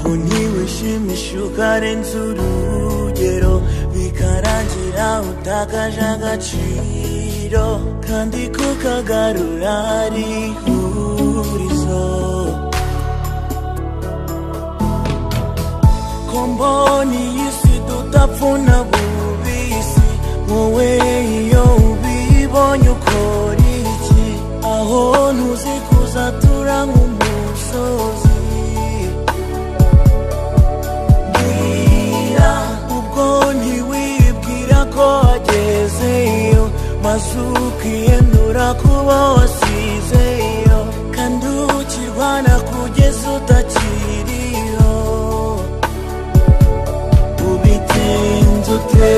aho ntiwishimisha ukarenza urugero bikarangira utakaje agaciro kandi kukagarura ari ihurizo ko mbona iyi si tudapfuna bubisi wowe iyo ubibonye ukora iki aho ntuzi kuzatura nk'umusozi ko wagezeyo maze ukiyendura kuba wasizeyo kandi ukirwana kugeza utakiriho ubigenza ute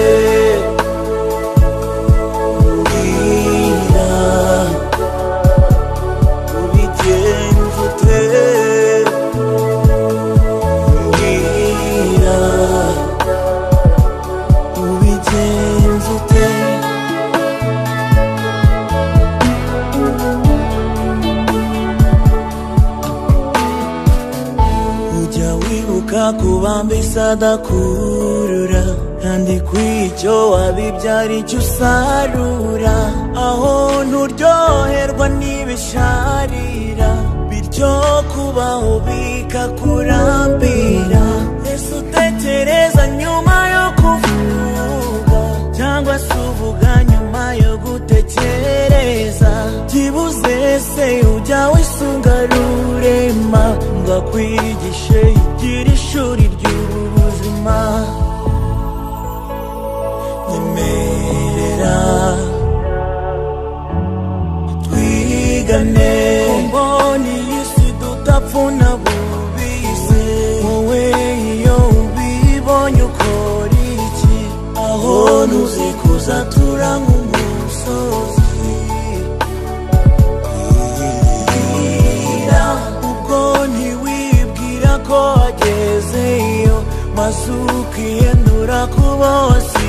mbwira ubigenza ute mbwira kubambisa adakurura kandi kw'icyo wabibyara icyo usarura aho nturyoherwa n'ibisharira bityo kubaho bikakurambira ese utekereza nyuma yo kuvuga cyangwa se uvuga nyuma yo gutekereza byibuze se ujya wisunga rurema ngo akwigishe igira ishuri ry'ubuzima nyemerera twigane mbona iyi si tudapfuna bubisi wowe iyo ubibonye ukora iki aho ntuzi kuzatura nk'umusozi ko wagezeyo maze ukiyendura kuba wasi